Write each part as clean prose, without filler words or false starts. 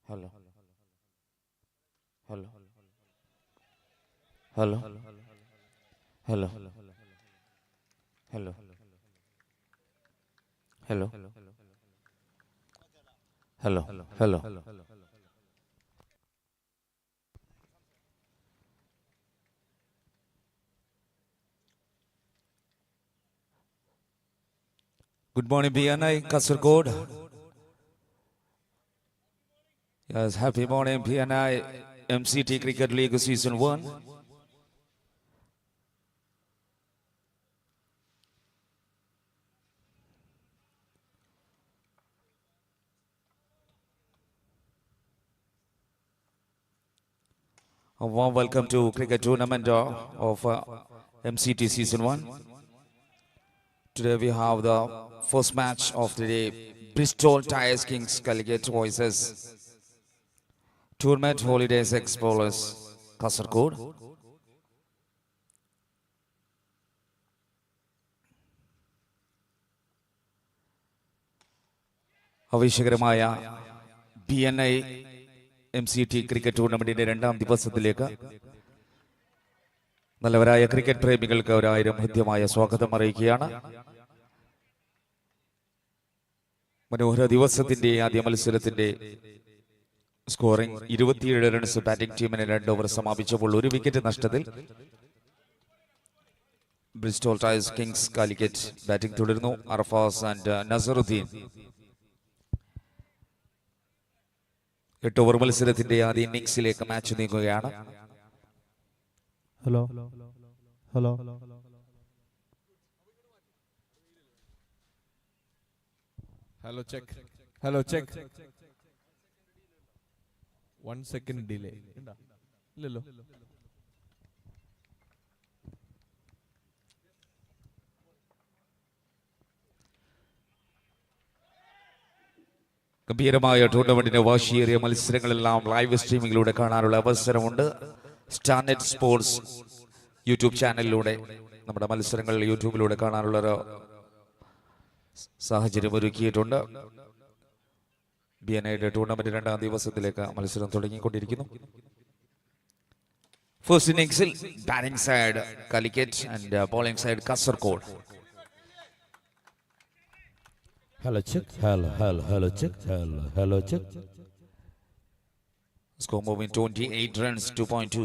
Hello. Hello. Hello. Hello. Hello. Hello. Hello. Hello. Good morning, BNI Kasargod. Yes, happy morning, BNI MCT Cricket League Season 1. A warm welcome to cricket tournament of MCT Season 1. Today we have the first match of the day, Bristol Tyres Kings Calicut versus Tournament Holidays Explorers Kasargod. ആവേശകരമായ BNI MCT cricket ടൂർണമെന്റിന്റെ രണ്ടാം ദിവസത്തിലേക്ക് നല്ലവരായ cricket പ്രേമികൾക്ക് ഒരായിരം ഹൃദ്യമായ സ്വാഗതം അറിയിക്കുകയാണ്. മനോഹര ദിവസത്തിന്റെ ആദ്യ മത്സരത്തിന്റെ സ്കോറിംഗ് 27 റൺസ് ബാറ്റിംഗ് ടീമിന് 2 ഓവർ സമാപിച്ചപ്പോൾ 1 വിക്കറ്റ് നഷ്ടത്തിൽ Bristol tyres Kings Calicut batting തുടരുന്നു. അർഫാസ് ആൻഡ് നസറുദ്ദീൻ 8 ഓവർ മത്സരത്തിന്റെ ആദ്യ ഇന്നിംഗ്സിലേക്ക് മാച്ച് നീങ്ങുകയാണ്. Hello hello hello check hello check 1 second delay ഇല്ലല്ലോ. ഗംഭീരമായ ടൂർണമെന്റിന്റെ വാശിയേറിയ മത്സരങ്ങളെല്ലാം ലൈവ് സ്ട്രീമിംഗിലൂടെ കാണാനുള്ള അവസരമുണ്ട്. സ്റ്റാർനെറ്റ് സ്പോർട്സ് യൂട്യൂബ് ചാനലിലൂടെ നമ്മുടെ മത്സരങ്ങൾ യൂട്യൂബിലൂടെ കാണാനുള്ള ഒരു സാഹചര്യം ഒരുക്കിയിട്ടുണ്ട്. BNIയുടെ ടൂർണമെന്റ് രണ്ടാം ദിവസത്തിലേക്ക് മത്സരം തുടങ്ങിക്കൊണ്ടിരിക്കുന്നു. ഫസ്റ്റ് ഇന്നിംഗ്സിൽ batting side Calicut and bowling side Kasaragod. Hello check hello check hello check. Score moving 28 runs, 2.2.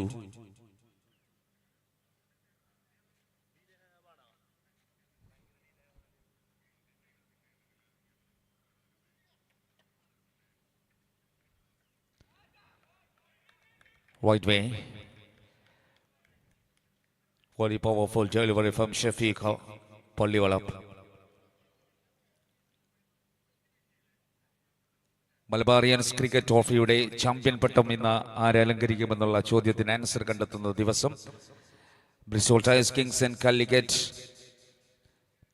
Wide way. Very powerful delivery from Shafiq Pollivalap. Malabarians cricket ട്രോഫിയുടെ ചാമ്പ്യൻ പട്ടം ഇന്ന് ആരലങ്കരിക്കുമെന്നുള്ള ചോദ്യത്തിന് ആൻസർ കണ്ടെത്തുന്ന ദിവസം. Bristol tyres kings and Calicut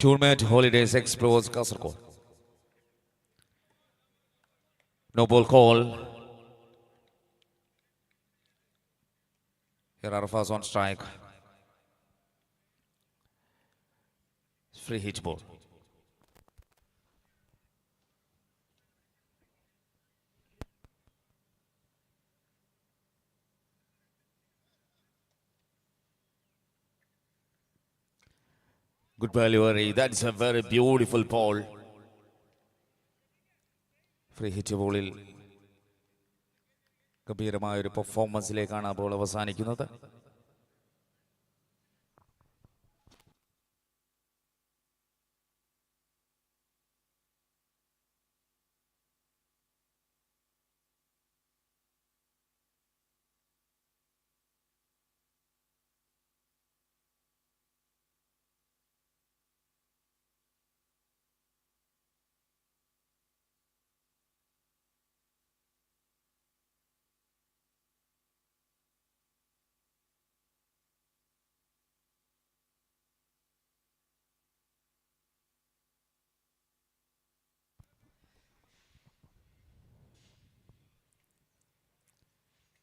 tournament holidays explorers Kasaragod. No ball call. Here Arafaz on strike. Free hit ball. Good delivery. That's a very beautiful ball. Free hit ballil ഗംഭീരമായ ഒരു പെർഫോമൻസിലേക്കാണ് ആ ബോൾ അവസാനിക്കുന്നത്.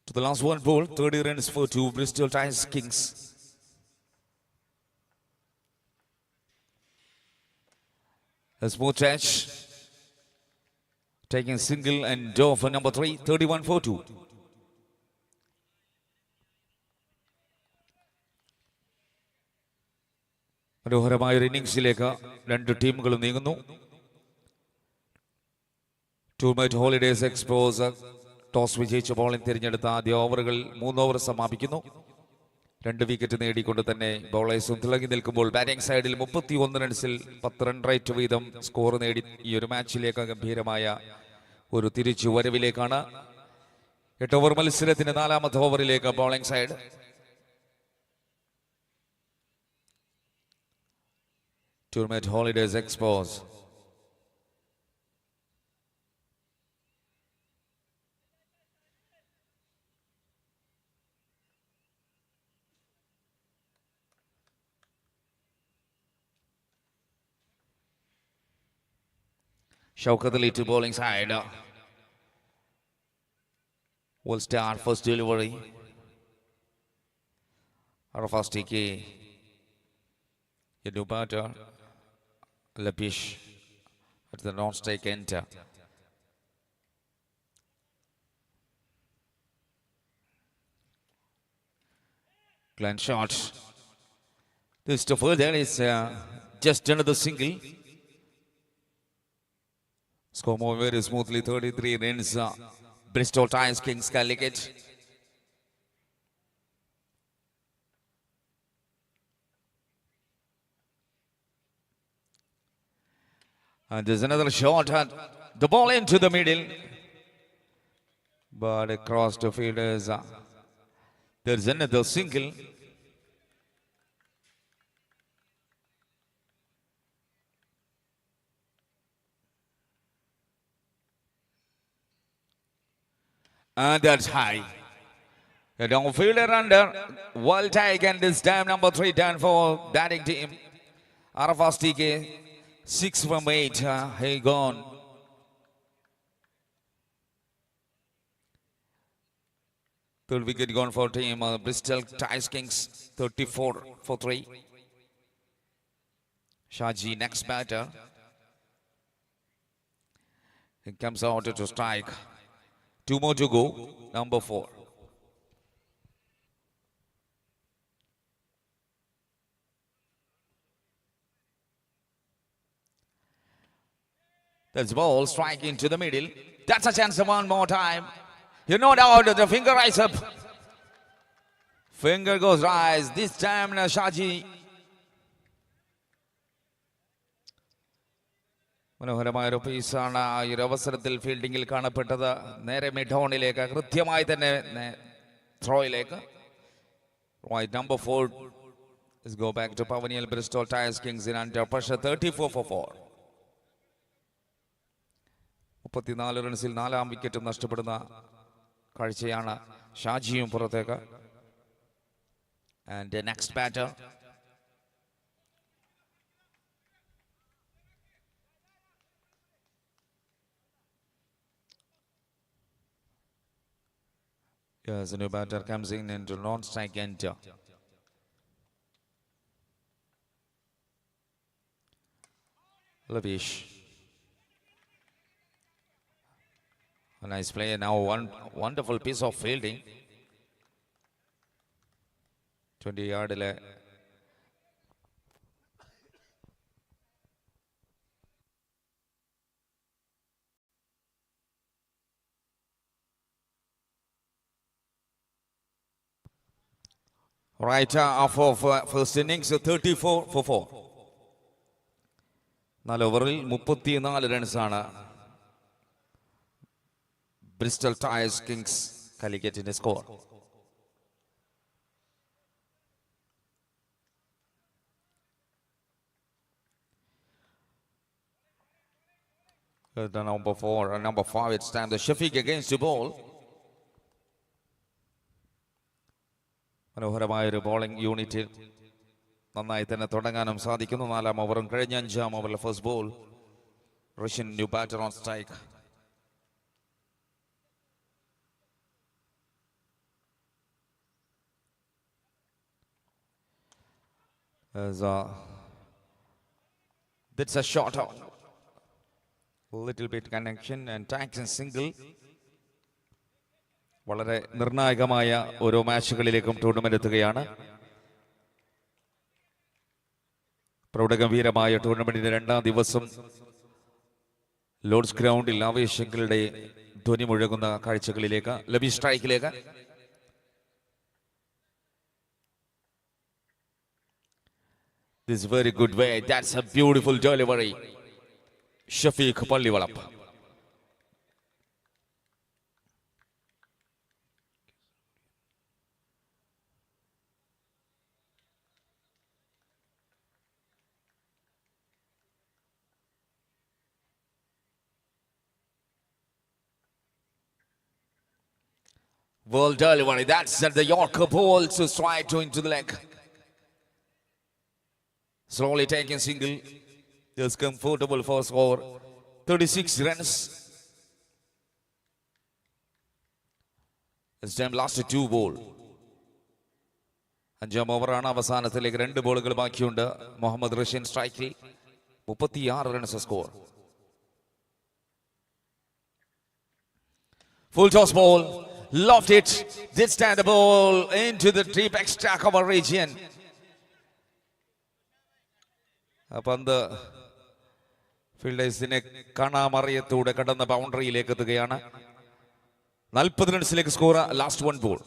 To the last one ball, 30 runs for 2 Bristol Tyres Kings. A smooth touch taking single and draw for number 3, 31-42. മനോഹരമായ ഒരു ഇന്നിംഗ്സിലേക്ക് രണ്ട് ടീമുകളും നീങ്ങുന്നു. ടൂർമേറ്റ് holidays expose toss വിജയിച്ച ബോളിംഗ് തിരഞ്ഞെടുത്ത ആദ്യ ഓവറുകൾ 3 ഓവർ സമാപിക്കുന്നു. 2 വിക്കറ്റ് നേടിക്കൊണ്ട് തന്നെ ബൗളേഴ്സും തിളങ്ങി നിൽക്കുമ്പോൾ ബാറ്റിംഗ് സൈഡിൽ 31 റൺസിൽ 10 റൺ റേറ്റ് വീതം സ്കോർ നേടി ഈ ഒരു മാച്ചിലേക്ക് ഗംഭീരമായ ഒരു തിരിച്ചു വരവിലേക്കാണ്. 8 ഓവർ മത്സരത്തിന്റെ 4ാമത്തെ ഓവറിലേക്ക് bowling side. Tourmate holidays explorers Shaukat Ali to bowling side. Will start first delivery. Arafat Tiki. You do better. Lapish at the non-strike enter. Glenn shot. This to further is just another single. Score moving very smoothly, 33 runs. Bristol Tigers Kings Calicut. And there's another shot at the ball into the middle. But across the fielders, there's another single. And that's high. The downfielder under World Tiger, and this time number 3 done for batting team. Arafat TK, 6 from 8. He gone. Third wicket gone for team. Bristol Tigers Kings, 34 for 3. Shaji next batter. He comes out to strike. 2 more to go, number 4. That's ball, strike into the middle. That's a chance one more time. You know now the finger rise up. Finger goes rise. This time Shaji. മനോഹരമായ ഒരു പീസാണ് ഈ ഒരു അവസരത്തിൽ ഫീൽഡിങ്ങിൽ കാണപ്പെട്ടത്. നേരെ mid ഓണിലേക്ക് കൃത്യമായി തന്നെ ത്രോയിലേക്ക്. Right, number 4 is go back to Pavanial Bristol Tigers Kings in under pressure, 34 for 4. 34 റൺസിൽ 4ാം വിക്കറ്റും നഷ്ടപ്പെടുന്ന കാഴ്ചയാണ്. ഷാജിയും പുറത്തേക്ക്. And the next batter. Yes, a new batter comes in into non-strike enter. Lavish. A nice play. Now one wonderful piece of fielding. 20-yard. Right off of first innings, 34 for 4. 4 ഓവറിൽ 34 റൺസാണ് Bristol tyres kings കാലിക്കറ്റിന്റെ score. Number 4 and number 5, it's time the Shafiq against the ball. മനോഹരമായൊരു bowling unit നന്നായി തന്നെ തുടങ്ങാനും സാധിക്കുന്നു. 4ാം ഓവറും കഴിഞ്ഞ 5ാം ഓവറിലെ first ball. Russian new batter on strike. That's a shot out. little bit connection and tags and single. വളരെ നിർണായകമായ ഓരോ മാച്ചുകളിലേക്കും ടൂർണമെന്റ് എത്തുകയാണ്. പ്രൗഢഗംഭീരമായ ടൂർണമെന്റിന്റെ രണ്ടാം ദിവസം ലോർഡ്സ് ഗ്രൗണ്ടിൽ ആവേശങ്ങളുടെ ധ്വനി മുഴങ്ങുന്ന കാഴ്ചകളിലേക്ക് Labeesh സ്ട്രൈക്കിലേക്ക്. This is very good way. That's a beautiful delivery. Shafiq Pallivalap. Well delivery. That's at the Yorker ball to strike to into the leg. Slowly taking single. Just comfortable for score. 36 runs. This time last 2 ball. അഞ്ചാം ഓവറാണ്. അവസാനത്തിലേക്ക് 2 ബോളുകൾ ബാക്കിയുണ്ട്. Muhammad Russian സ്ട്രൈക്കിൽ 36 runs score. Full toss ball. Loved it. This time the ball into the deep extra cover region. പന്ത് ഫീൽഡേഴ്സിനെ കാണാമറിയത്തൂടെ കടന്ന ബൗണ്ടറിയിലേക്ക് എത്തുകയാണ്. 40 റൺസിലേക്ക് score. Last 1 ball.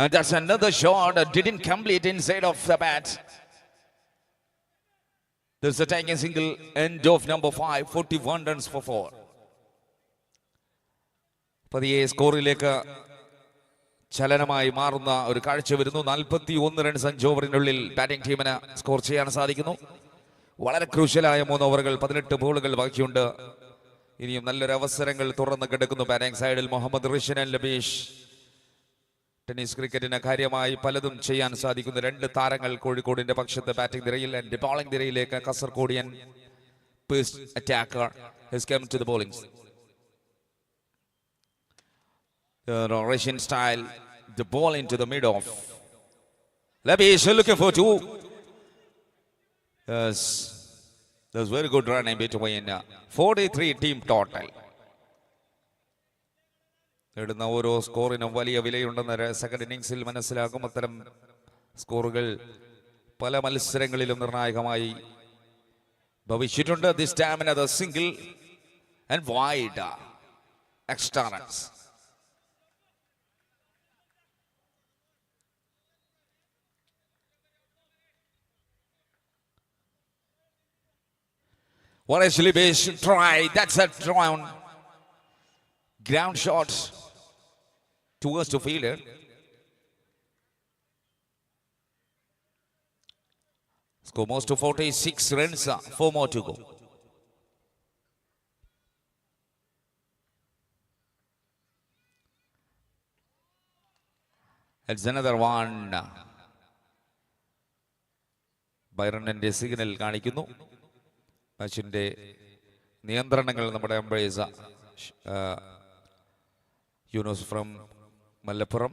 And that's another shot that didn't complete inside of the bat. There's a taking single. End of number 5. 41 runs for 4. പതിയെ സ്കോറിലേക്ക് ചലനമായി മാറുന്ന ഒരു കാഴ്ച വരുന്നു. 41 റൺസ് 5 ഓവറിനുള്ളിൽ ബാറ്റിംഗ് ടീമിന് സ്കോർ ചെയ്യാൻ സാധിക്കുന്നു. വളരെ ക്രൂഷ്യലായ 3 ഓവറുകൾ, 18 ബോളുകൾ ബാക്കിയുണ്ട്. ഇനിയും നല്ലൊരു അവസരങ്ങൾ തുറന്നു കിടക്കുന്നു ബാറ്റിംഗ് സൈഡിൽ. മുഹമ്മദ് റിഷൻ ആൻഡ് ലബീഷ്. ടെന്നീസ് ക്രിക്കറ്റിന് കാര്യമായി പലതും ചെയ്യാൻ സാധിക്കുന്ന 2 താരങ്ങൾ കോഴിക്കോടിന്റെ പക്ഷത്ത് ബാറ്റിംഗ് നിരയിൽ. ആൻഡ് ബോളിംഗ് നിരയിലേക്ക് Kasaragodian pace attacker has come to the bowling. The Russian style, the ball into the mid off. Labish looking for 2. Yes, there's very good running between 43 team total. നേടുന്ന ഓരോ സ്കോറിനും വലിയ വിലയുണ്ടെന്ന് സെക്കൻഡ് ഇന്നിംഗ്സിൽ മനസ്സിലാകും. അത്തരം സ്കോറുകൾ പല മത്സരങ്ങളിലും നിർണായകമായി ഭവിച്ചിട്ടുണ്ട്. This time another single and wide extra runs. What is Libesh try? That's a ground shot towards the fielder. Score most to 46 runs. 4 more to go. It's another one. ബൈറണിന്റെ സിഗ്നൽ കാണിക്കുന്നു. മാച്ചിന്റെ നിയന്ത്രണങ്ങൾ നമ്മുടെ umpires Yunus from Malappuram.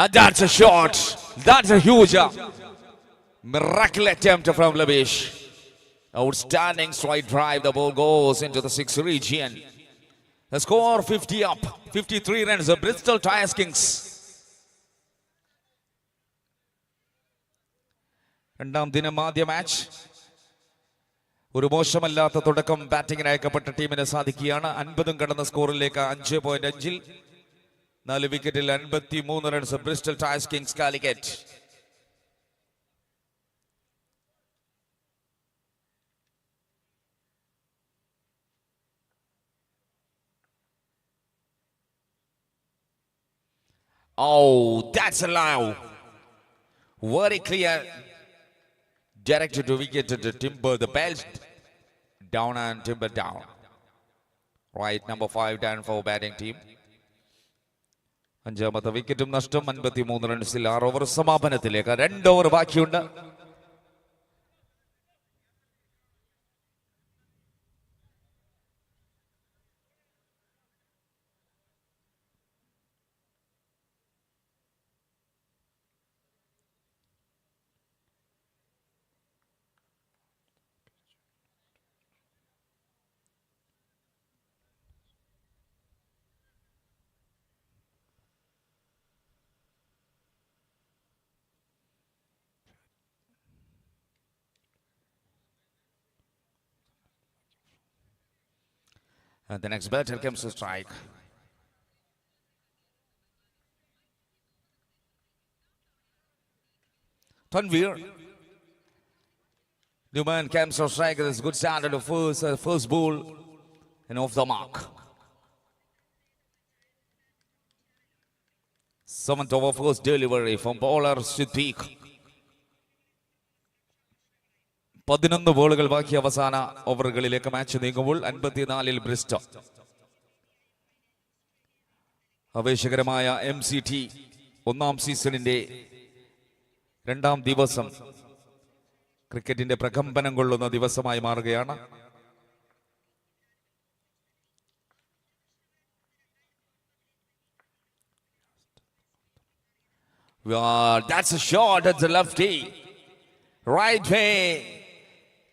And that's a shot. That's a huge miracle attempt from Labish. Outstanding straight drive. The ball goes into the 6th region. The score 50 up. 53 runs. The Bristol Tyres Kings. രണ്ടാം ദിനം ആദ്യ match. ഒരു മോശമല്ലാത്ത തുടക്കം ബാറ്റിംഗിന് അയക്കപ്പെട്ട ടീമിന് സാധിക്കുകയാണ്. 50 കടന്ന സ്കോറിലേക്ക് 5.5-ൽ 4 വിക്കറ്റിൽ 53 runs. Bristol tyres Kings Calicut. Oh, that's allowed. Very clear. Directed to wicket to Timber, the belt down and Timber down. Right, number 5 down for batting team. അഞ്ചാമത്തെ വിക്കറ്റും നഷ്ടം. 53 റൺസിൽ 6 ഓവർ സമാപനത്തിലേക്ക്. 2 ഓവർ ബാക്കിയുണ്ട്. And the next batter comes to strike. Tanvir. Newman comes to strike. This good start at the first ball and off the mark. Seventh over first delivery from bowler Siddiq. 11 ബോളുകൾ ബാക്കി അവസാന ഓവറുകളിലേക്ക് match നീങ്ങുമ്പോൾ 54-ൽ Bristow. ആവേശകരമായ MCT ഒന്നാം സീസണിന്റെ രണ്ടാം ദിവസം ക്രിക്കറ്റിന്റെ പ്രകമ്പനം കൊള്ളുന്ന ദിവസമായി മാറുകയാണ്. That's a shot at the lefty. Right way.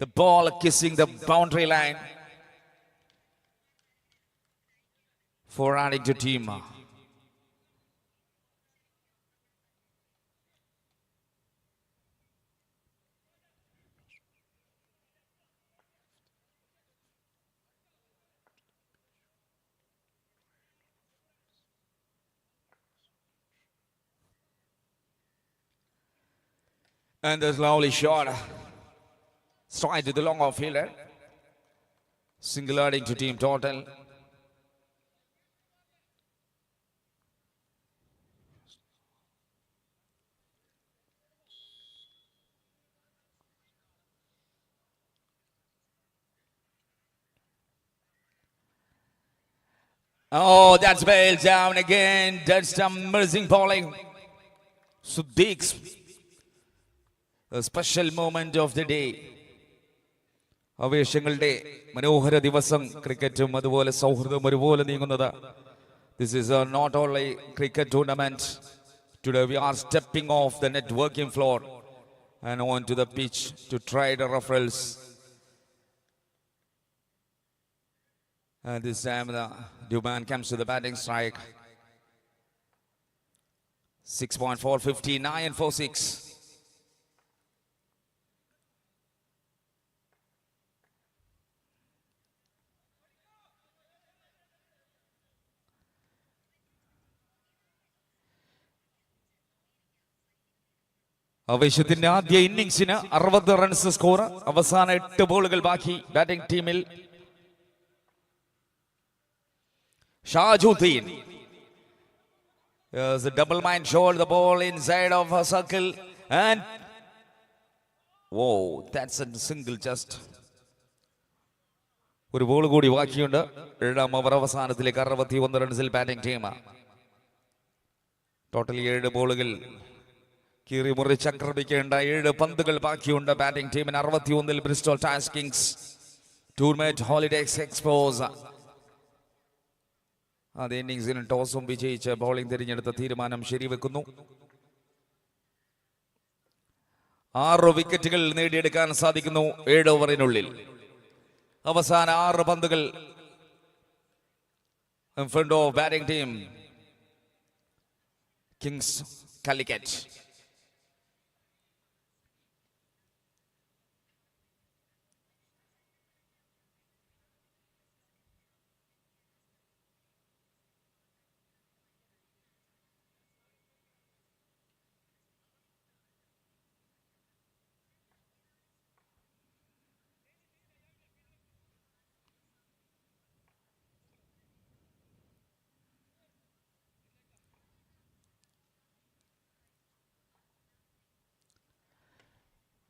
The ball kissing the boundary line for adding to team. And there's lovely shot. Straight to the long off fielder. Single adding to team total. Oh, that's bailed down again. That's amazing bowling. Siddiq's a special moment of the day. ആവേശങ്ങളുടെ മനോഹര ദിവസം ക്രിക്കറ്റും അതുപോലെ സൗഹൃദം ഒരുപോലെ നീങ്ങുന്നത്. This is not only cricket tournament. Today we are stepping off the networking floor and on to the pitch to try the referrals. And this time the Duban comes to the batting strike. 6.459 for 6. ആവേശത്തിന്റെ ആദ്യ ഇന്നിംഗ്സിന് 60 runs score. അവസാന 8 ബോളുകൾ ബാക്കി batting ടീമിൽ. Shajuddin. There's a double mind shot, the ball inside of a circle and whoa, that's a single just. ഒരു ball കൂടി ബാക്കിയുണ്ട്. 7ാം over അവസാനത്തിലേക്ക് 61 റൺസിൽ ബാറ്റിംഗ് ടീം. ടോട്ടൽ 7 ബോളുകൾ കീറി മുറിച്ച് ആക്രമിക്കേണ്ട 7 പന്തുകൾ ബാക്കിയുണ്ട് ബാറ്റിംഗ് ടീമിന്. 61-ൽ Bristol tyres Kings Tournament Holidays എക്സ്പോസ്. ആദ്യ ഇന്നിംഗ്സിന് ടോസും വിജയിച്ച് ബൗളിംഗ് തിരഞ്ഞെടുത്ത തീരുമാനം ശരിവെക്കുന്നു. 6 വിക്കറ്റുകൾ നേടിയെടുക്കാൻ സാധിക്കുന്നു 7 ഓവറിനുള്ളിൽ. അവസാന 6 പന്തുകൾ in front of batting team Kings Calicut.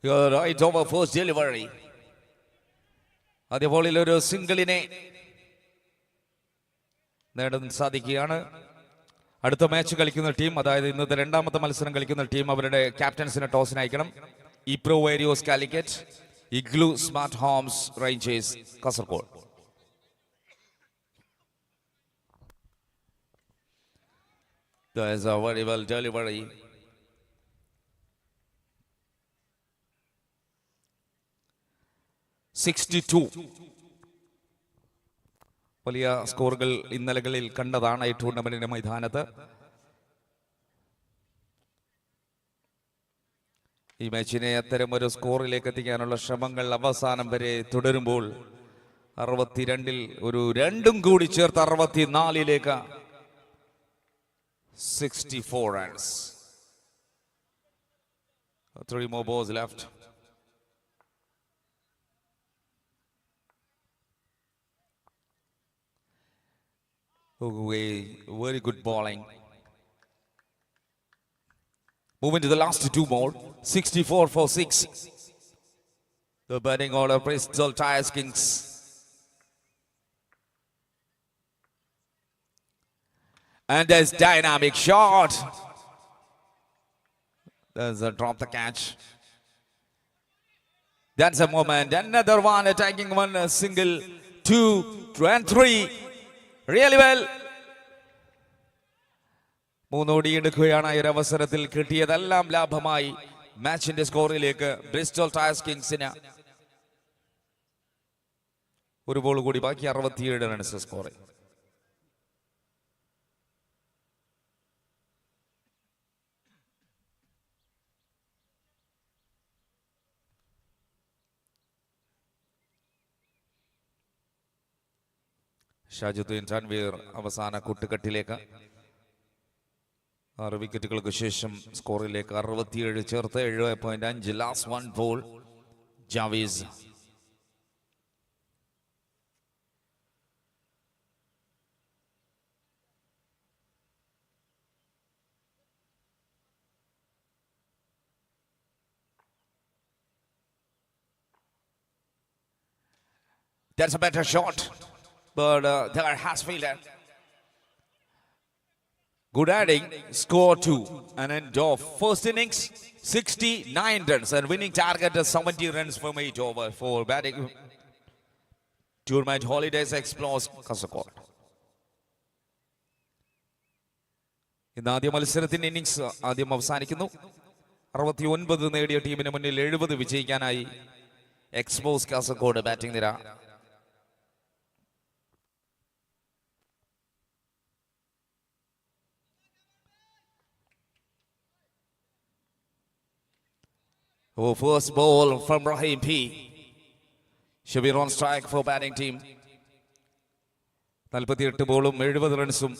You're right over first delivery. ആദ്യ ബോളിൽ ഒരു സിംഗിളിനെ നേടാൻ സാധിക്കുകയാണ്. അടുത്ത മാച്ച് കളിക്കുന്ന ടീം, അതായത് ഇന്നത്തെ 2ാമത്തെ മത്സരം കളിക്കുന്ന ടീം, അവരുടെ ക്യാപ്റ്റൻസിനെ ടോസിന് അയക്കണം. ഇപ്രോ വേരിയോസ് Calicut, Igloo Smart Homes Rangers Kasaragod. There is a very well delivery. വലിയ സ്കോറുകൾ ഇന്നലകളിൽ കണ്ടതാണ് ഈ ടൂർണമെന്റിന്റെ മൈതാനത്ത്. ഈ മാച്ചിനെ അത്തരം ഒരു സ്കോറിലേക്ക് എത്തിക്കാനുള്ള ശ്രമങ്ങൾ അവസാനം വരെ തുടരുമ്പോൾ 62-ൽ ഒരു രണ്ടും കൂടി ചേർത്ത് 64-ലേക്ക് 64 runs. 3 more balls left. Very good bowling. Moving to the last 2 more. 64 for 6. The batting order, Bristol Tyres Kings. And there's dynamic shot. There's a drop the catch. That's a moment. Another one attacking one, a single, 2 and 3. Really well. 3 ഓടി എടുക്കുകയാണ് ഈ അവസരത്തിൽ. കിട്ടിയതെല്ലാം ലാഭമായി. മാച്ചിന്റെ സ്കോറിലേക്ക് Bristol tyres കിങ്സിന് 1 ball കൂടി ബാക്കി. 67 runs score. Shajuddin Tanveer അവസാന കൂട്ടുകെട്ടിലേക്ക്. 6 വിക്കറ്റുകൾക്ക് ശേഷം സ്കോറിലേക്ക് 67 ചേർത്ത് 7.5. Last 1 ball ജാവേസ്. That's a better shot, but there has fielded. Good adding, score 2 and end of first innings, 69 runs and winning target is 70 runs from 8 over for batting. Tournament Holidays explores Kasaragod. ഇന്ന് ആദ്യ മത്സരത്തിന്റെ innings ആദ്യം അവസാനിക്കുന്നു. 69 നേടിയ ടീമിന് മുന്നിൽ 70 വിജയിക്കാനായി expose Kasaragod batting നിര. First ball from Rahim P. Shabir on strike for batting team. 48 ബോളും 70 റൺസും.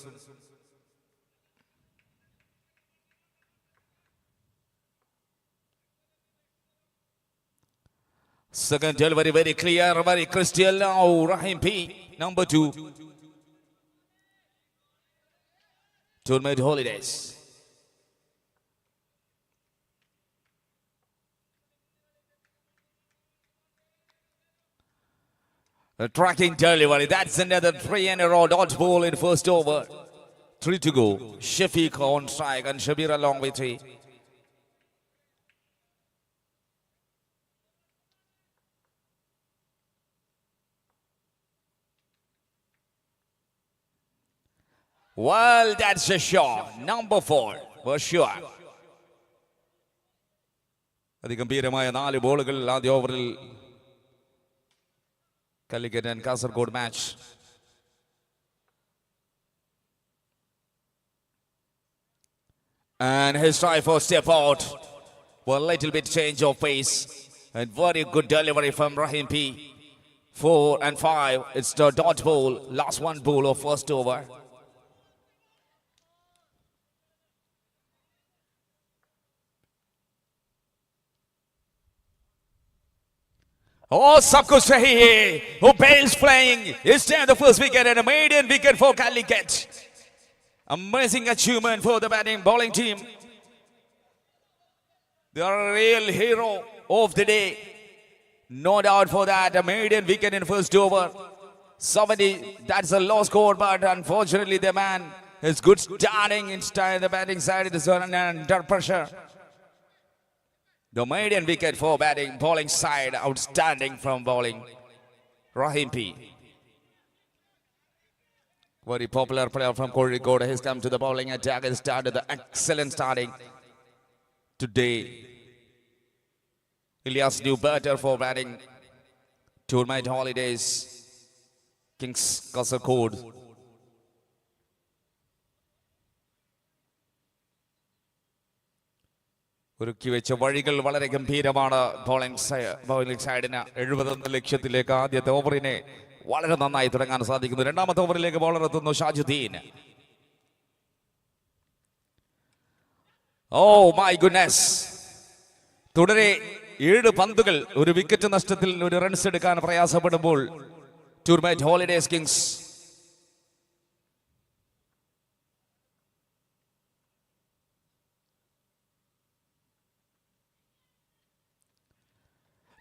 Second delivery very clear, very crystal. Now Rahim P, number 2. Tournament Holidays. A tracking delivery. That's another 3-in-a-row dodge ball in first over. 3 to go. Shafiq on strike and Shabir along with 3. Well, that's a shot. Number 4 for sure. അതിഗംഭീരമായ 4 ബോളുകൾ ആദ്യ ഓവറിൽ Calicut and Kasaragod match. And his try for step out. Well, a little bit change of pace. And very good delivery from Rahim P. 4 and 5. It's the dodge ball. Last 1 ball of first over. Oh, sabko sahi hai. Oh, Bale's playing. It's time the first wicket and a maiden wicket for Calicut. Amazing achievement for the batting bowling team. They are a real hero of the day. No doubt for that. A maiden wicket in first over. 70. That's a low score, but unfortunately the man is good starting in style. The batting side is under pressure. The maiden wicket for batting, bowling side, outstanding from bowling. Rahim P. Very popular player from Kozhikode has come to the bowling attack and started the excellent starting today. Ilyas new batter for batting. Tournament Holidays, Kings Kasaragod. ഒരുക്കി വെച്ച വഴികൾ വളരെ ഗംഭീരമാണ് bowling സൈഡിന്. 71 ലക്ഷ്യത്തിലേക്ക് ആദ്യത്തെ ഓവറിനെ വളരെ നന്നായി തുടങ്ങാൻ സാധിക്കുന്നു. രണ്ടാമത്തെ ഓവറിലേക്ക് ബോളർ എത്തുന്നു ഷാജുദ്ദീൻ. ഓ മൈ ഗുഡ്നസ്, തുടരെ 7 പന്തുകൾ, ഒരു വിക്കറ്റ് നഷ്ടത്തിൽ ഒരു റൺസ് എടുക്കാൻ പ്രയാസപ്പെടുമ്പോൾ ടൂർമെന്റ് holidays Kings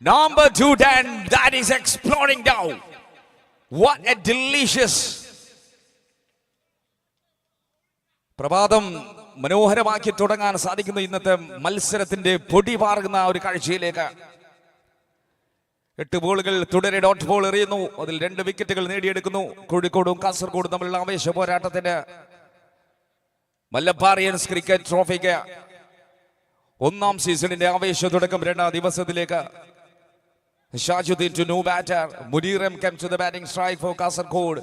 number 210, that is exploding down. What a delicious പ്രഭാതം മനോഹരമാക്കി തുടങ്ങാൻ സാധിക്കുന്നു. ഇന്നത്തെ മത്സരത്തിന്റെ പൊടി പാറുന്ന ഒരു കാഴ്ചയിലേക്ക് 8 ബോളുകൾ തുടരെ ഡോട്ട് ബോൾ എറിയുന്നു. അതിൽ 2 വിക്കറ്റുകൾ നേടിയെടുക്കുന്നു. കോഴിക്കോടും കാസർഗോഡും തമ്മിലുള്ള ആവേശ പോരാട്ടത്തിന് മലബാറിയൻസ് ക്രിക്കറ്റ് ട്രോഫിക്ക് 1ാം സീസണിന്റെ ആവേശ തുടക്കം 2ാം ദിവസത്തിലേക്ക്. Shajuddin to new batter. Muniram came to the batting strike for Kasargod.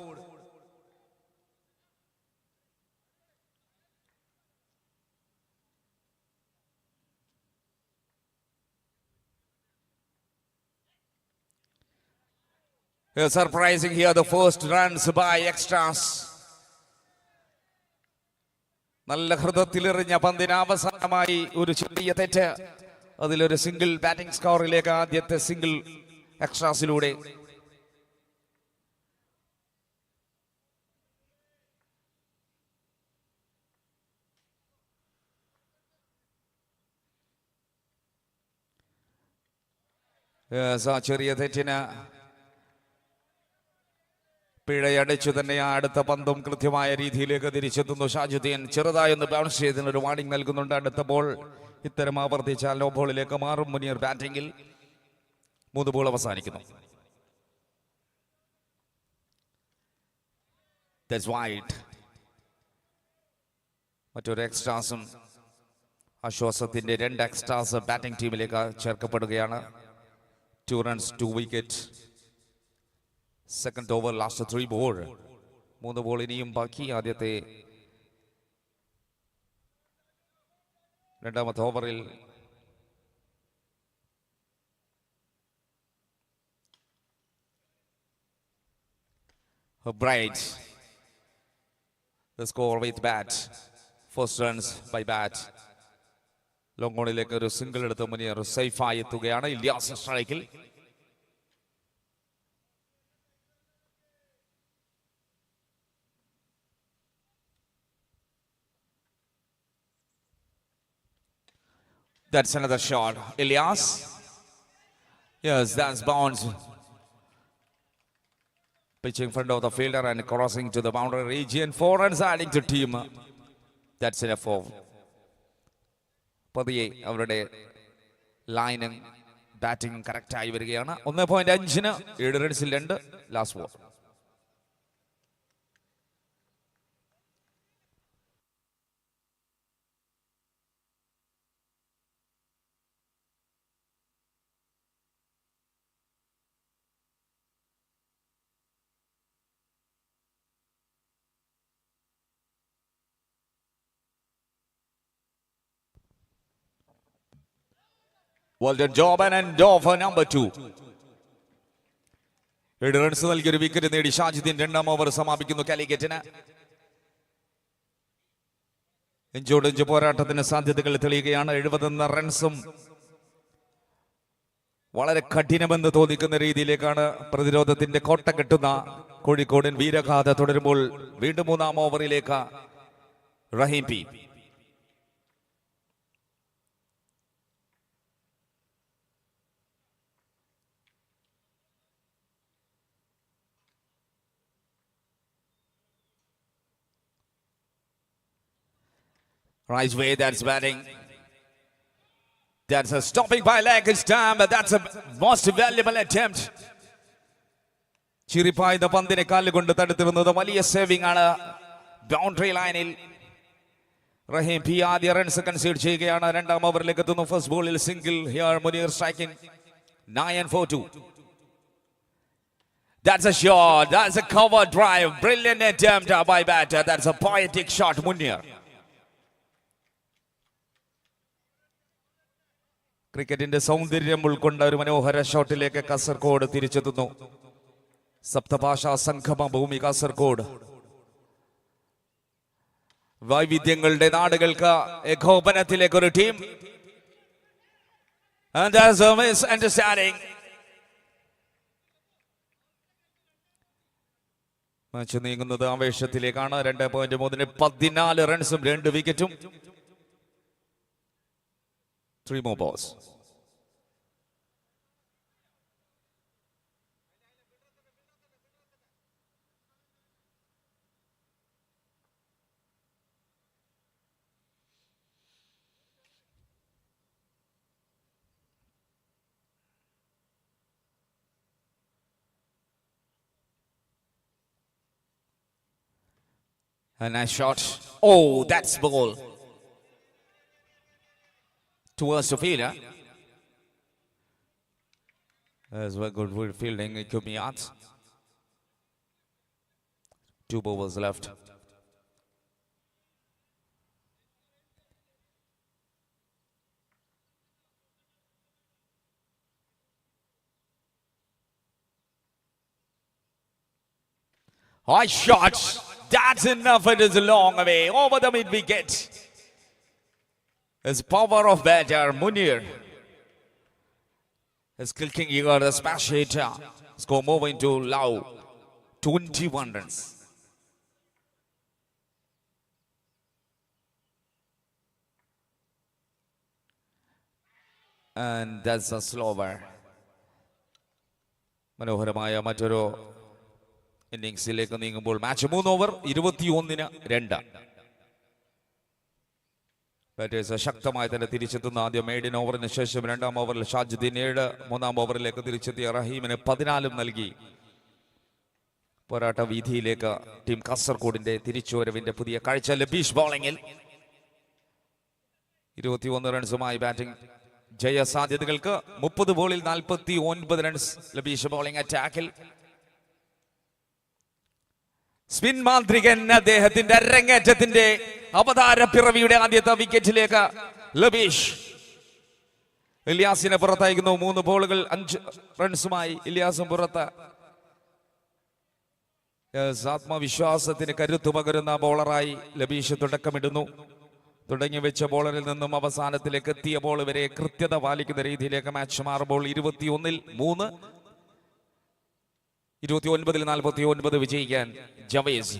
Surprising here, the first runs by extras. നല്ല ഹൃദയത്തിലെറിഞ്ഞ പന്തിന് അവസാനമായി ഒരു ചെറിയ തെറ്റ്. അതിലൊരു സിംഗിൾ ബാറ്റിംഗ് സ്കോറിലേക്ക് ആദ്യത്തെ സിംഗിൾ എക്സ്ട്രാസിലൂടെ. ചെറിയ തെറ്റിന് പിഴയടിച്ചു തന്നെ അടുത്ത പന്തും കൃത്യമായ രീതിയിലേക്ക് തിരിച്ചെത്തുന്നു ഷാജുദ്ദീൻ. ചെറുതായൊന്ന് ബൗൺസ് ചെയ്തതിന് ഒരു വാർണിംഗ് നൽകുന്നുണ്ട്. അടുത്ത ബോൾ ഇത്തരം ആവർത്തിച്ചാൽ നോ ബോളിലേക്ക് മാറും. മുനീർ ബാറ്റിംഗിൽ 3 ബോൾ അവസാനിക്കുന്നു. മറ്റൊരു എക്സ്ട്രാസും ആശ്വാസത്തിന്റെ 2 എക്സ്ട്രാസ് ബാറ്റിംഗ് ടീമിലേക്ക് ചേർക്കപ്പെടുകയാണ്. 2 runs 2 wicket. Second over, last 3 ball. 3 ball ഇനിയും ബാക്കി. ആദ്യത്തെ 2ാമത്തെ ഓവറിൽ Bright the score with bat. First runs by bat. Long ഓണിലേക്ക് ഒരു സിംഗിൾ എടുത്ത് മുനിയർ സേഫായി എത്തുകയാണ്. ഇല്യാസ് സ്ട്രൈക്കിൽ. That's another shot. Ilyas. Yes, that's bounce. Pitching in front of the fielder and crossing to the boundary region. 4 runs adding to team. That's enough for പതിയെ അവരുടെ ലൈനും ബാറ്റിംഗും കറക്റ്റായി വരികയാണ്. 1.5-ന് 7 റൺസിൽ 2. Last ball. Well done, Joban and for number 2. 7 runs നൽകി ഒരു wicket നേടി Shajuddin 2ാം over സമാപിക്കുന്നു. കാലിക്കറ്റിന് ഇഞ്ചോടിഞ്ച് പോരാട്ടത്തിന് സാധ്യതകൾ തെളിയുകയാണ്. 70 റൺസും വളരെ കഠിനമെന്ന് തോന്നിക്കുന്ന രീതിയിലേക്കാണ് പ്രതിരോധത്തിന്റെ കോട്ട കെട്ടുന്ന കോഴിക്കോടൻ വീരഗാഥ തുടരുമ്പോൾ വീണ്ടും 3ാം ഓവറിലേക്ക് റഹീം P. Right way, that's batting. That's a stopping by leg. It's time, but that's a most valuable attempt. ചിരിപ്പായ പന്തിനെ കാലുകൊണ്ട് തടുത്തിരുന്നത് വലിയ സേവിംഗ് ആണ്. ബൗണ്ടറി ലൈനിൽ റഹീം പി ആദ്യ റൺസ് കൺസീഡ് ചെയ്യുകയാണ്. 2ാം ഓവറിലേക്ക് എത്തുന്നു. ഫസ്റ്റ് ബോളിൽ single. Here Muneer striking. 9 for 2. That's a shot. That's a cover drive. Brilliant attempt by batter. That's a poetic shot, Munir. ക്രിക്കറ്റിന്റെ സൗന്ദര്യം ഉൾക്കൊണ്ട ഒരു മനോഹര ഷോട്ടിലേക്ക് കാസർഗോഡ് തിരിച്ചെത്തുന്നു. സപ്തഭാഷാ സംഗമ ഭൂമി കാസർഗോഡ്. വൈവിധ്യങ്ങളുടെ നാടുകൾക്ക് ഏകോപനത്തിലേക്ക് ഒരു team. And there's a misunderstanding. Match നീങ്ങുന്നത് ആവേശത്തിലേക്കാണ്. 2.3 14 റൺസും 2 വിക്കറ്റും. 3 more balls. A nice shot. Oh, that's ball towards the fielder. That's very good fielding. It could be out. 2 balls left. High shot. That's enough. It is long away over the mid wicket. His power of batter Munir. His kicking here, the smash hit. Score moving to Lau. 21 runs. And that's a slower. മനോഹരമായ മറ്റൊരു ഇന്നിംഗ്സിലേക്ക് നീങ്ങുമ്പോൾ match 3 over 21-2. Batters ശക്തമായി തന്നെ തിരിച്ചെത്തുന്ന ആദ്യം maiden ഓവറിന് ശേഷം 2-ാം ഓവറിൽ ഷാജുദ്ദീൻ 7, 3-ാം ഓവറിലേക്ക് തിരിച്ചെത്തിയ റഹീമിന് 14 നൽകി. പോരാട്ട വീതിയിലേക്ക് ടീം കാസർഗോഡിന്റെ തിരിച്ചുവരവിന്റെ പുതിയ കാഴ്ച. ലബീഷ് ബോളിംഗിൽ 21 റൺസുമായി ബാറ്റിംഗ് ജയ സാധ്യതകൾക്ക്. 30 ബോളിൽ 49 റൺസ്. ലബീഷ് ബോളിംഗ് അറ്റാക്കിൽ. സ്പിൻ മാന്ത്രികൻ അദ്ദേഹത്തിന്റെ അരങ്ങേറ്റത്തിന്റെ അവതാര പിറവിയുടെ ആദ്യത്തെ വിക്കറ്റിലേക്ക് ലബീഷ്. ഇല്യാസിനെ പുറത്തയക്കുന്നു. 3 ബോളുകൾ 5 റൺസുമായി ഇല്യാസും പുറത്ത്. ആത്മവിശ്വാസത്തിന് കരുത്തു പകരുന്ന ബോളറായി ലബീഷ് തുടക്കമിടുന്നു. തുടങ്ങി വെച്ച ബോളറിൽ നിന്നും അവസാനത്തിലേക്ക് എത്തിയ ബോൾ വരെ കൃത്യത പാലിക്കുന്ന രീതിയിലേക്ക് മാച്ച് മാറുമ്പോൾ 21-3, 29-49 വിജയിക്കാൻ ജവേസ്.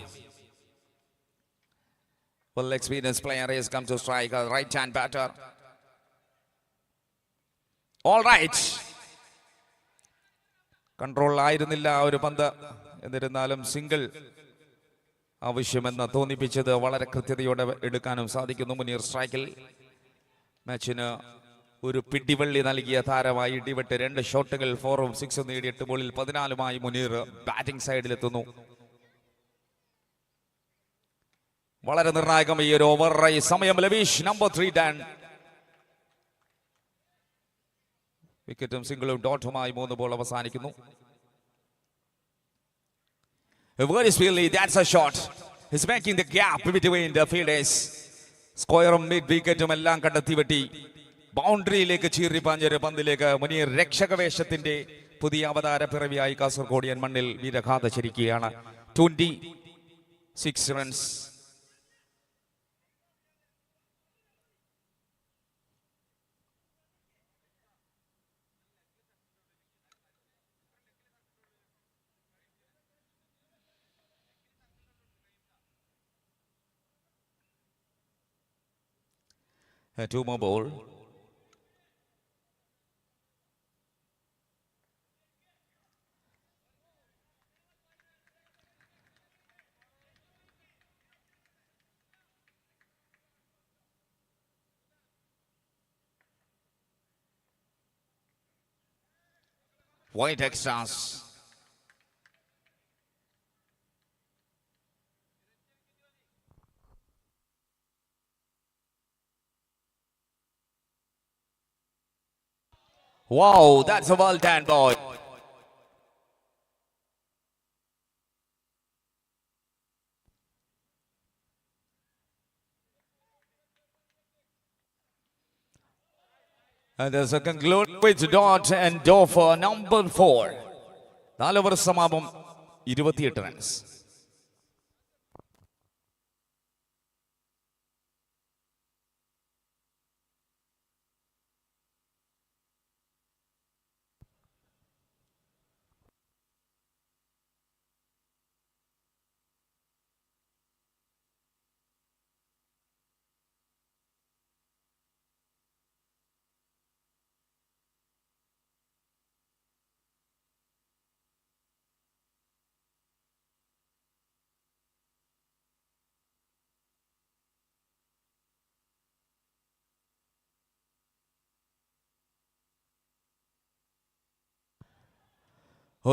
Well experienced player has come to strike, a right hand batter. All right. Control ആയിരുന്നില്ല ഒരു പന്ത്. എന്നിരുന്നാലും സിംഗിൾ ആവശ്യമെന്ന് തോന്നിപ്പിച്ചത് വളരെ കൃത്യതയോടെ എടുക്കാനും സാധിക്കുന്നു. മുനീർ സ്ട്രൈക്കിൽ. മാച്ചിന് ഒരു പിടിവള്ളി നൽകിയ താരമായി ഇടിവിട്ട് 2 ഷോട്ടുകൾ 4ഉം 6ഉം നേടി 8 ബോളിൽ 14മായി മുനീർ ബാറ്റിംഗ് സൈഡിലെത്തുന്നു. വളരെ നിർണായകം ഈ ഒരു ഓവർ. സമയം ലബീഷ് നമ്പർ 3 ഡൺ. വിക്കറ്റും സിംഗിളും ഡോട്ടുമായി 3 ബോൾ അവസാനിക്കുന്നു. Very speedily, that's a shot. He's making the gap between the fielders. സ്ക്വയറും മിഡ് വിക്കറ്റും എല്ലാം കണ്ടെത്തി വെട്ടി ബൗണ്ടറിയിലേക്ക് ചീറിപ്പാഞ്ഞൊരു പന്തിലേക്ക് മുനീർ രക്ഷകവേഷത്തിന്റെ പുതിയ അവതാര പിറവിയായി കാസർഗോഡിയൻ മണ്ണിൽ Veeragatha ചരിക്കുകയാണ്. 26 runs. A 2 more ball. White extras. Wow, that's a well done boy. And there's a conclude with dot and door for number 4. 4 over സമാപം. 28 runs.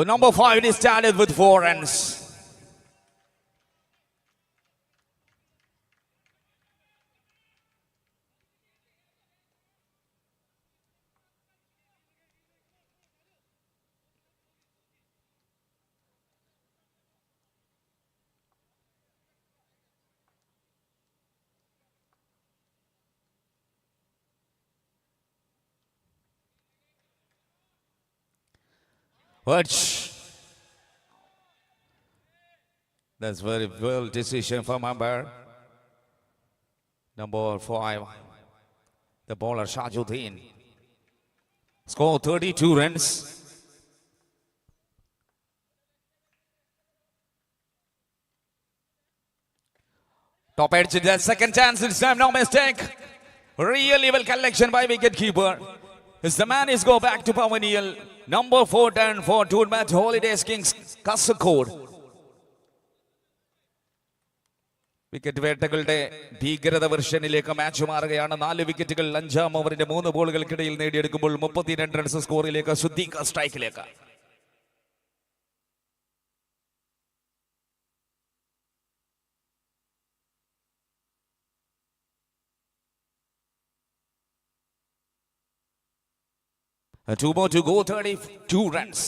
Number 5 is started with 4 runs. Watch. That's very well decision from umpire. Number 5, the bowler Shajuddin. Score 32 runs. Top edge, the second chance this time, no mistake. Really well collection by wicket keeper. As the man is go back to Pavanial. Number 4 turn for Tournament Holidays Kings Kasaragod. Wicket വേട്ടകളുടെ ഭീകരത വെർഷനിലേക്ക് match മാറുകയാണ്. 4 വിക്കറ്റുകൾ 5-ാം ഓവറിന്റെ 3 ബോളുകൾക്കിടയിൽ നേടിയെടുക്കുമ്പോൾ 32 runs സ്കോറിലേക്ക് സുദ്ദീഖ് സ്ട്രൈക്കിലേക്ക്. Two more to go, 32 runs.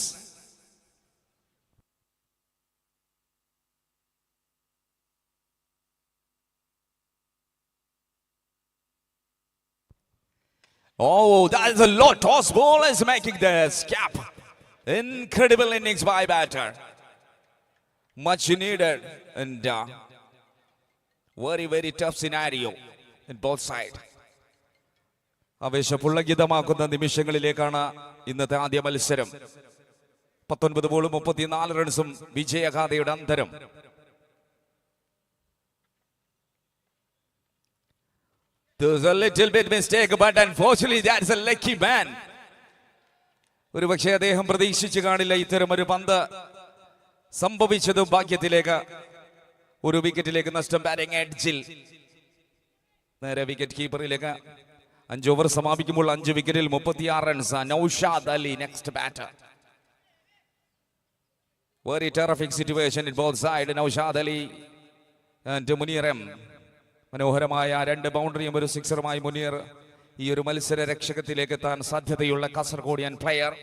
Oh, that is a lot. Toss ball is making this cap. Incredible innings by batter. Much needed and very, very tough scenario in both sides. ആവേശപുളകിതമാക്കുന്ന നിമിഷങ്ങളിലേക്കാണ് ഇന്നത്തെ ആദ്യ മത്സരം. 19 ബോളും 34 റൺസും വിജയഗാഥയുടെ അന്തരം. There's a little bit mistake, but unfortunately that's a lucky man. ഒരു പക്ഷേ അദ്ദേഹം പ്രതീക്ഷിച്ചു കാണില്ല ഇത്തരം ഒരു പന്ത് സംഭവിച്ചതും. ഭാഗ്യത്തിലേക്ക് ഒരു വിക്കറ്റിലേക്ക് നഷ്ടം. ബാറ്റിംഗ് എഡ്ജിൽ നേരെ വിക്കറ്റ് കീപ്പറിലേക്ക്. 5 ഓവർ സമാപിക്കുമ്പോൾ 5 വിക്കറ്റിൽ 36 runs. Naushad Ali next batter. Very terrific situation in both sides. Naushad Ali and Muneer M. മനോഹരമായ 2 ബൗണ്ടറിയും ഒരു സിക്സറുമായി മുനീർ ഈ ഒരു മത്സര രക്ഷകത്തിലേക്ക് എത്താൻ സാധ്യതയുള്ള കാസർഗോഡിയൻ player.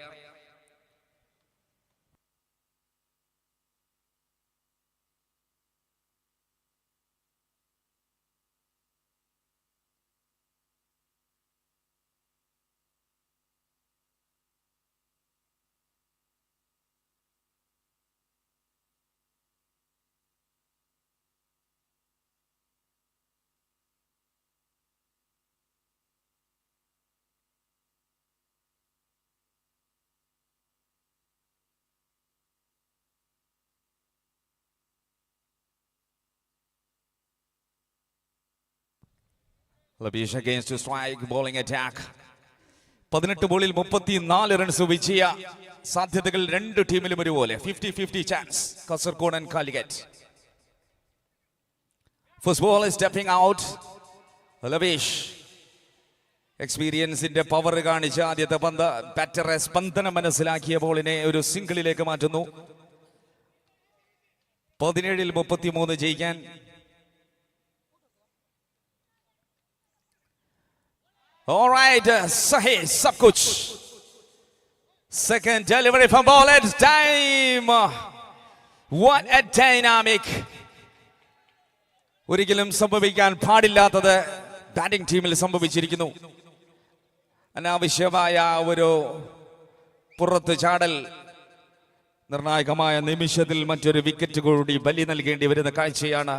Labish against to strike, bowling attack. 18 ബോളിൽ 34 റൺസ് വിജയ സാധ്യതകൾ 2 ടീമിലും ഒരുപോലെ. 50-50 chance Kasaragod and Calicut. First ball is stepping out. Labish എക്സ്പീരിയൻസിന്റെ പവർ കാണിച്ച ആദ്യത്തെ പന്ത് ബാറ്ററെ സ്പന്ദനം മനസ്സിലാക്കിയ ബോളിനെ ഒരു സിംഗിളിലേക്ക് മാറ്റുന്നു. 17-ൽ 33 ജയിക്കാൻ. All right, Sahih Sabkuch. Second delivery from ball at time. What a dynamic. ഒരിക്കലും സംഭവിക്കാൻ പാടില്ലാത്തത് ബാറ്റിംഗ് ടീമിൽ സംഭവിച്ചിരിക്കുന്നു. അനാവശ്യമായ ഒരു പുറത്ത് ചാടൽ നിർണായകമായ നിമിഷത്തിൽ മറ്റൊരു വിക്കറ്റ് കൂടി ബലി നൽകേണ്ടി വരുന്ന കാഴ്ചയാണ്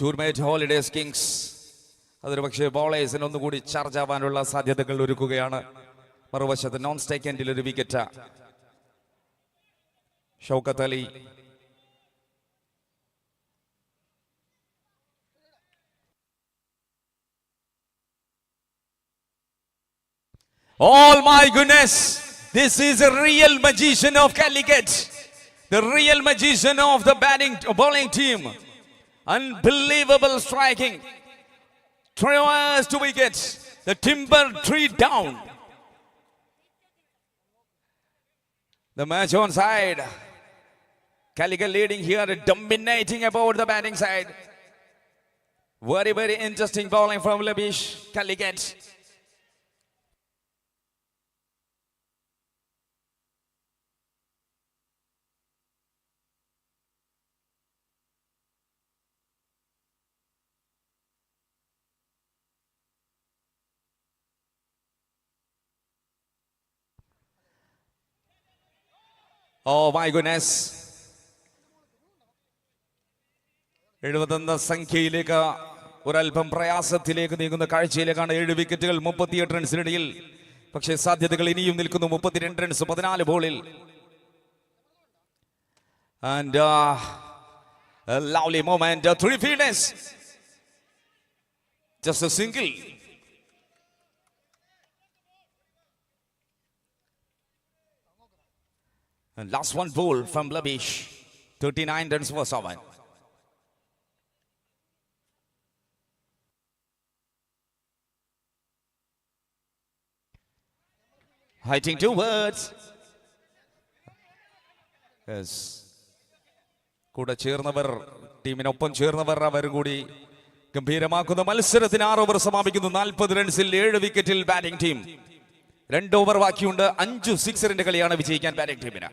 ടൂർമേറ്റ് ഹോളിഡേസ് കിങ്സ്. അതൊരു പക്ഷേ ബോളേഴ്സിന് ഒന്നുകൂടി ചാർജ് ആവാനുള്ള സാധ്യതകൾ ഒരുക്കുകയാണ്. മറുവശത്ത് നോൺ സ്ട്രൈക്ക് എൻഡിൽ ഒരു wicket. Shoukath Ali, oh my goodness, this is a real magician of Calicut, the real magician of the bowling team. Unbelievable striking, traverse to wickets, the timber tree down. The match on side, Calicut leading here, dominating about the batting side. Very, very interesting bowling from Labish Calicut. Oh my goodness. 71 സംഖ്യയിലേക്ക് ഒരൽപ്പം പ്രയാസത്തിലേക്ക് നീങ്ങുന്ന കാഴ്ചയിലേക്കാണ്. 7 വിക്കറ്റുകൾ 38 റൺസിനിടയിൽ. പക്ഷേ സാധ്യതകൾ ഇനിയും നിൽക്കുന്നു. 32 runs 14 ബോളിൽ. And a lovely moment, 3 fielders. Just a single. And last one ball from Labish. 39 runs for 7. Hitting towards. Yes. കൂടെ ചേർന്നവർ, ടീമിനൊപ്പം ചേർന്നവർ അവർ കൂടി ഗംഭീരമാക്കുന്ന മത്സരത്തിന് 6 ഓവർ സമാപിക്കുന്നു. 40 റൺസിൽ 7 വിക്കറ്റിൽ ബാറ്റിംഗ് ടീം. 2 ഓവർ ബാക്കിയുണ്ട്. 5 സിക്സറിന്റെ കളിയാണ് വിജയിക്കാൻ ബാറ്റിംഗ് ടീമിന്.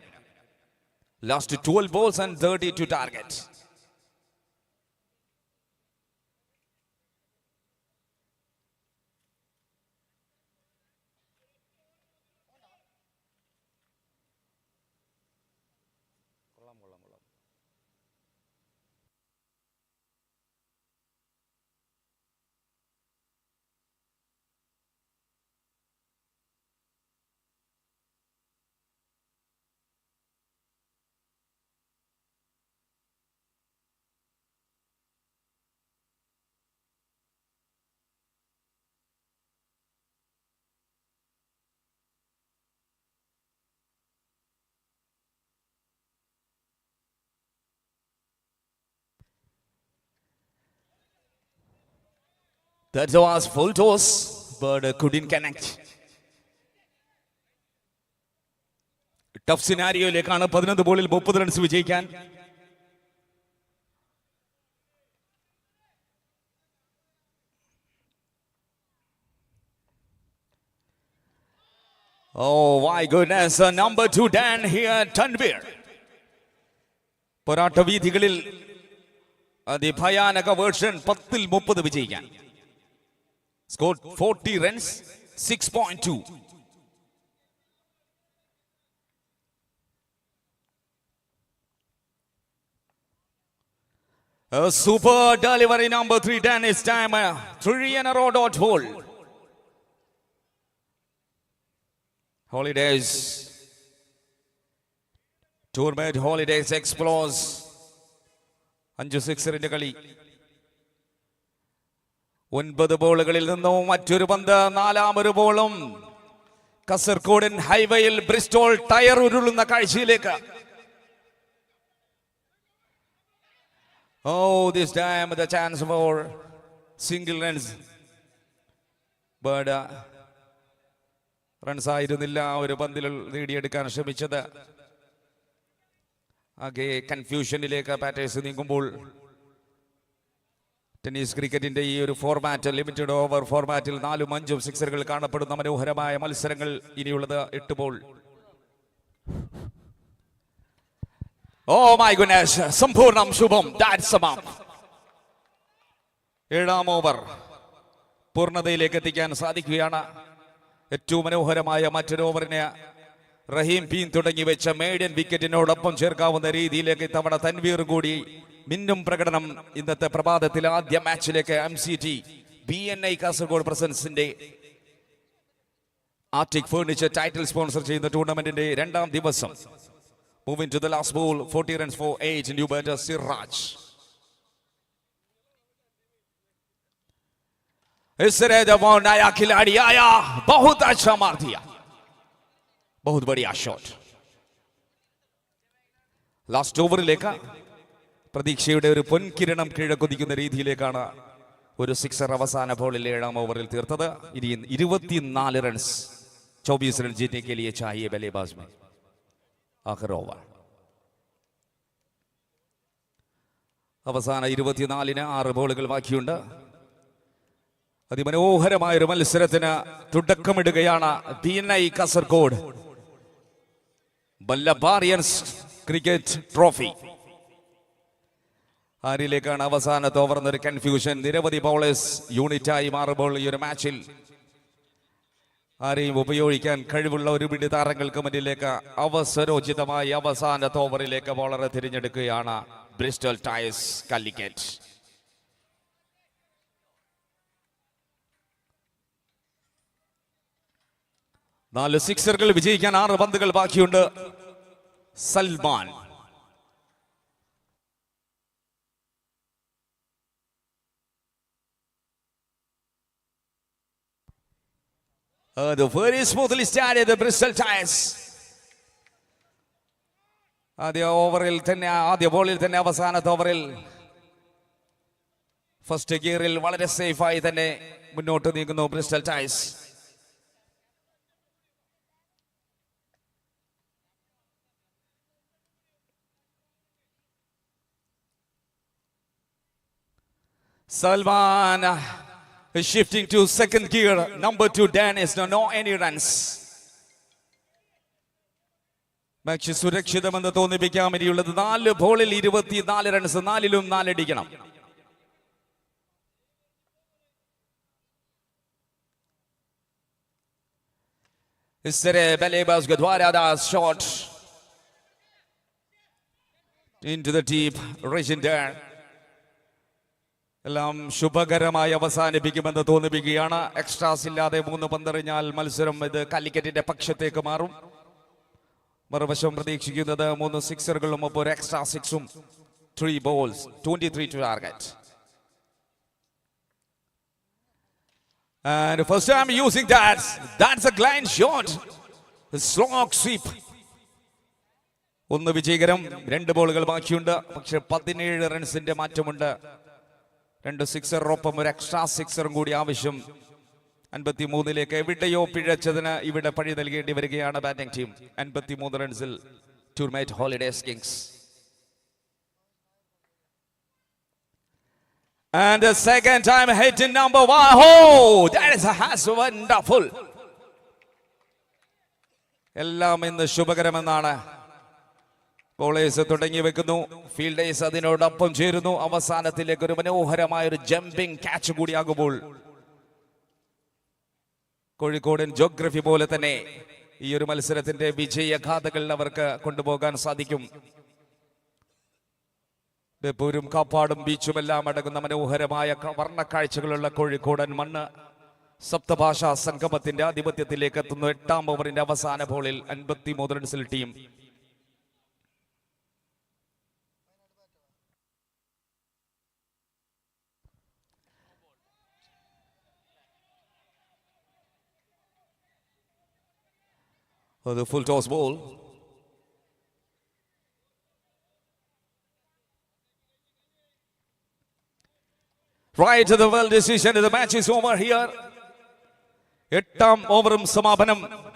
Last 12 balls and 32 targets. That was full toss, but couldn't connect. Tough സിനാരിയോയിലേക്കാണ് 11 ബോളിൽ 30 റൺസ് വിജയിക്കാൻ. Oh my goodness, number 2 Dan here, Tanvir. പോരാട്ട വീഥികളിൽ അതിഭയാനക വേർഷൻ 10ൽ 30 വിജയിക്കാൻ. Scored 40 runs, 6.2. A super delivery, number 3 Dan is time. 3 in a row dot hole. Holidays. Tourmate Holidays explores. 5 സിക്സറിന്റെ കളി. 9 ബോളുകളിൽ നിന്നും മറ്റൊരു പന്ത്. 4ാമൊരു ബോളും കാസർഗോഡൻ ഹൈവേയിൽ ബ്രിസ്റ്റോൾ ടയർ ഉരുളുന്ന കാഴ്ചയിലേക്ക്. Oh, this time the chance for single runs, but runs ആയിരുന്നില്ല ഒരു പന്തിൽ നേടിയെടുക്കാൻ ശ്രമിച്ചത്. ആകെ കൺഫ്യൂഷനിലേക്ക് ബാറ്റേഴ്സ് നീങ്ങുമ്പോൾ ടെന്നീസ് ക്രിക്കറ്റിന്റെ ഈ ഒരു ഫോർമാറ്റ്, ലിമിറ്റഡ് ഓവർ ഫോർമാറ്റിൽ 4ഉം 5ഉം സിക്സറുകൾ കാണപ്പെടുന്ന മനോഹരമായ മത്സരങ്ങൾ. ഇനിയുള്ളത് 8 ബോൾ. Oh my goodness, സമ്പൂർണ്ണം ശുഭം. That's a mark. 7ാം ഓവർ പൂർണ്ണതയിലേക്ക് എത്തിക്കാൻ സാധിക്കുകയാണ്. ഏറ്റവും മനോഹരമായ മറ്റൊരു ഓവറിന് റഹീം പീൻ തുടങ്ങി വെച്ച മേഡൻ വിക്കറ്റിനോടൊപ്പം ചേർക്കാവുന്ന രീതിയിലേക്ക് ഇത്തവണ തൻവീർ കൂടി മിന്നും പ്രകടനം. ഇന്നത്തെ പ്രഭാതത്തിൽ ആദ്യ മാച്ചിലേക്ക് MCT BNI കാസർഗോഡ് പ്രസൻസിന്റെ ആർട്ടിക് ഫർണിച്ചർ ടൈറ്റിൽ സ്പോൺസർ ചെയ്യുന്ന ടൂർണമെന്റിന്റെ രണ്ടാം ദിവസം. Moving to the last ball, 40 runs for 8, new batter Siraj. इस तरह जब नया खिलाड़ी आया, बहुत अच्छा मार दिया, बहुत बढ़िया शॉट. ലാസ്റ്റ് ഓവറിലേക്ക് പ്രതീക്ഷയുടെ ഒരു പൊൻകിരണം കിഴക്കൊതിക്കുന്ന രീതിയിലേക്കാണ് ഒരു സിക്സർ അവസാന ബോളിൽ 7ാം ഓവറിൽ തീർത്തത്. ഇനി 24 റൺസ് 24 रन जीतने के लिए चाहिए बल्लेबाज में आखिर ओवर. അവസാന 24-ന് 6 ബോളുകൾ ബാക്കിയുണ്ട്. അതിമനോഹരമായ ഒരു മത്സരത്തിന് തുടക്കമിടുകയാണ് BNI കാസർഗോഡ് ബല്ലബാറിയൻസ് ക്രിക്കറ്റ് ട്രോഫി. ആരിലേക്കാണ് അവസാനത്തെ ഓവർ എന്നൊരു കൺഫ്യൂഷൻ. നിരവധി ബൗളേഴ്സ് യൂണിറ്റായി മാറുമ്പോൾ ഈ ഒരു മാച്ചിൽ ആരെയും ഉപയോഗിക്കാൻ കഴിവുള്ള ഒരു പിടി താരങ്ങൾക്ക് മുന്നിലേക്ക് അവസരോചിതമായി അവസാനത്തെ ഓവറിലേക്ക് ബോളറെ തിരഞ്ഞെടുക്കുകയാണ് ബ്രിസ്റ്റൽ ടയർസ് കാലിക്കറ്റ്. നാല് സിക്സറുകൾ വിജയിക്കാൻ 6 പന്തുകൾ ബാക്കിയുണ്ട്. Salman very smoothly started the Bristol Tires. ആദ്യ ബോളിൽ തന്നെ അവസാനത്തെ ഓവറിൽ ഫസ്റ്റ് ഗിയറിൽ വളരെ സേഫായി തന്നെ മുന്നോട്ട് നീങ്ങുന്നു Bristol tyres. Salman is shifting to second gear. Number 2 Dan is no any runs. Match സുരക്ഷിതമെന്ന് തോന്നിപ്പിക്കാൻ വേണ്ടിയുള്ളത് 4 ബോളിൽ 24 റൺസ്, 4ലും 4 അടിക്കണം. इस तरह बल्लेबाज के द्वारा दा shot into the deep region there. എല്ലാം ശുഭകരമായി അവസാനിപ്പിക്കുമെന്ന് തോന്നിപ്പിക്കുകയാണ്. എക്സ്ട്രാസ് ഇല്ലാതെ 3 പന്തെറിഞ്ഞാൽ മത്സരം ഇത് കാലിക്കറ്റിന്റെ പക്ഷത്തേക്ക് മാറും. മറുവശം പ്രതീക്ഷിക്കുന്നത് 3 സിക്സറുകളും ഒപ്പം ഒരു extra 6ഉം 3 balls 23 to target. And first time using that's a blind shot, a slog sweep. 1 വിജയകരം, 2 ബോളുകൾ ബാക്കിയുണ്ട്. പക്ഷെ 17 റൺസിന്റെ മാറ്റമുണ്ട്. 2 സിക്സറിനൊപ്പം ഒരു എക്സ്ട്രാ സിക്സറും കൂടി ആവശ്യം. 53ലേക്ക് എവിടെയോ പിഴച്ചതിന് ഇവിടെ പഴി നൽകേണ്ടി വരികയാണ് ബാറ്റിംഗ് ടീം. 53 റൺസിൽ Tournament Holidays Kings. And the second time hitting number 1. Oh, that is wonderful. എല്ലാം ഇന്ന് ശുഭകരമെന്നാണ്. ബോളേഴ്സ് തുടങ്ങി വെക്കുന്നു, ഫീൽഡേഴ്സ് അതിനോടൊപ്പം ചേരുന്നു. അവസാനത്തിലേക്ക് ഒരു മനോഹരമായ ഒരു ജമ്പിംഗ് ക്യാച്ച് കൂടിയാകുമ്പോൾ കോഴിക്കോടൻ ജോഗ്രഫി പോലെ തന്നെ ഈ ഒരു മത്സരത്തിന്റെ വിജയഗാഥകൾ അവർക്ക് കൊണ്ടുപോകാൻ സാധിക്കും. ബേപ്പൂരും കാപ്പാടും ബീച്ചും എല്ലാം അടങ്ങുന്ന മനോഹരമായ വർണ്ണക്കാഴ്ചകളുള്ള കോഴിക്കോടൻ മണ്ണ് സപ്തഭാഷാ സംഗമത്തിന്റെ ആധിപത്യത്തിലേക്ക് എത്തുന്നു. 8ാം ഓവറിന്റെ അവസാന ബോളിൽ 53 റൺസിൽ team. The full toss ball. Right to the well decision. The match is over here. 8ാം ഓവറും സമാപനം.